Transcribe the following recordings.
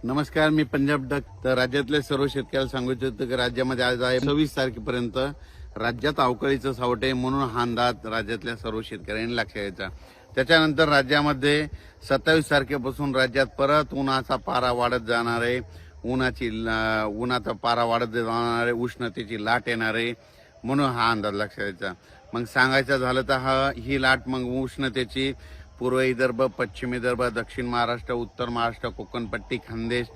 नमस्कार, मी पंजाब डक. तर राज्यातल्या सर्व शेतकऱ्याला सांगू इच्छितो की राज्यामध्ये आज आहे 26 तारखेपर्यंत राज्यात अवकाळीचं सावट आहे, म्हणून हा अंदाज राज्यातल्या सर्व शेतकऱ्यांनी लक्षात घ्यायचा. त्याच्यानंतर राज्यामध्ये 27 तारखेपासून राज्यात परत उन्हाचा पारा वाढत जाणार आहे. उन्हाचा पारा वाढत जाणार आहे, उष्णतेची लाट येणार आहे, म्हणून हा अंदाज लक्षात घ्यायचा. मग सांगायचं झालं तर ही लाट मग उष्णतेची पूर्व विदर्भ, पश्चिम विदर्भ, दक्षिण महाराष्ट्र, उत्तर महाराष्ट्र, कोकणपट्टी, खानदेश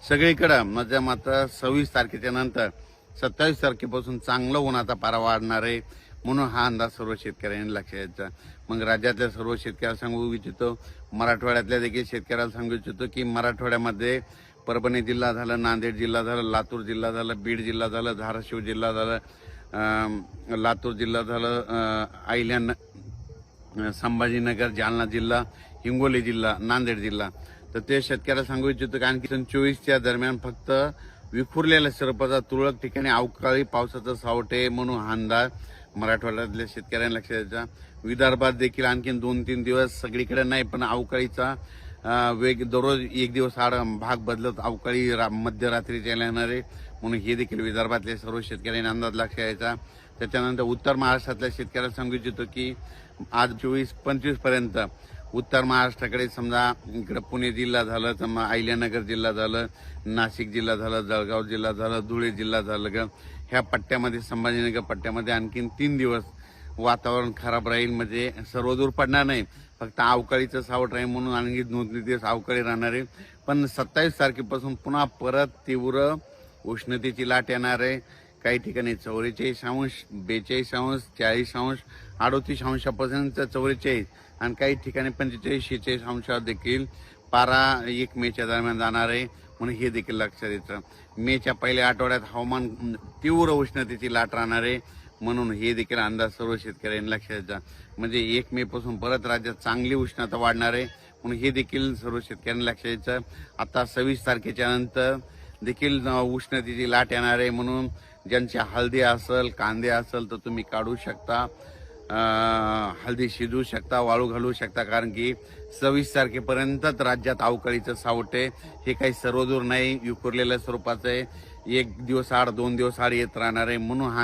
सगळीकडे म्हणजे मात्र 26 तारखेच्या नंतर 27 तारखेपासून चांगलं उन्हाचा पारा वाढणार आहे, म्हणून हा अंदाज सर्व शेतकऱ्यांनी लक्षात घ्यायचा. मग राज्यातल्या सर्व शेतकऱ्याला सांगू इच्छितो, मराठवाड्यातल्या देखील शेतकऱ्याला सांगू इच्छितो की मराठवाड्यामध्ये परभणी जिल्हा झालं, नांदेड जिल्हा झालं, लातूर जिल्हा झालं, बीड जिल्हा झालं, धाराशिव जिल्हा झालं, लातूर जिल्हा झालं, संभाजीनगर, जालना जिल्हा, हिंगोली जिल्हा, नांदेड जिल्हा. तर ते शेतकऱ्याला सांगू इच्छितो की आणखी 24च्या दरम्यान फक्त विखुरलेल्या स्वरूपाचा तुरळक ठिकाणी अवकाळी पावसाचा सावट आहे, म्हणून हा अंदाज मराठवाड्यातल्या शेतकऱ्यांना लक्षात द्यायचा. विदर्भात देखील आणखी 2-3 दिवस सगळीकडे नाही, पण अवकाळीचा वेग दररोज एक दिवस आड भाग बदलत अवकाळी मध्यरात्रीच्या येणार आहे, म्हणून हे देखील विदर्भातल्या सर्व शेतकऱ्यांनी अंदाज लक्षात घ्यायचा. त्याच्यानंतर उत्तर महाराष्ट्रातल्या शेतकऱ्याला सांगू इच्छितो की आज 24-25 पर्यंत उत्तर महाराष्ट्राकडे समजा इकडे पुणे जिल्हा झालं, समजा अहिल्यानगर जिल्हा झालं, नाशिक जिल्हा झालं, जळगाव जिल्हा झालं, धुळे जिल्हा झालं, ह्या पट्ट्यामध्ये संभाजीनगर पट्ट्यामध्ये आणखीन 3 दिवस वातावरण खराब राहील. म्हणजे सर्वदूर पडणार नाही, फक्त अवकाळीचं सावट राहील, म्हणून आणखी 2-3 दिवस अवकाळी राहणार आहे. पण 27 तारखेपासून पुन्हा परत तीव्र उष्णतेची लाट येणार आहे. काही ठिकाणी 44°, 42°, 40°, 38°पर्यंत 44, आणि काही ठिकाणी 45-46 देखील पारा 1 मेच्या दरम्यान जाणार आहे, म्हणून हे देखील लक्षात येतं. मेच्या पहिल्या आठवड्यात हवामान तीव्र उष्णतेची लाट राहणार आहे, म्हणून हे देखील अंदाज सर्व शेतकऱ्यांनी लक्षात द्यायचा. म्हणजे 1 मे पासून परत राज्यात चांगली उष्णता वाढणार आहे, म्हणून हे देखील सर्व शेतकऱ्यांनी लक्षात द्यायचं. आता 26 तारखेच्या नंतर देखील उष्णतेची लाट येणार आहे, म्हणून ज्यांची हळदी असेल, कांदे असेल तर तुम्ही काढू शकता, हळदी शिजवू शकता, वाळू घालू शकता, कारण की 26 तारखेपर्यंतच राज्यात अवकाळीचं सावट आहे. हे काही सर्वदूर नाही, विखुरलेल्या स्वरूपाचं आहे, 1 दिवस आड 2 दिवस आड येत राहणार आहे, म्हणून हा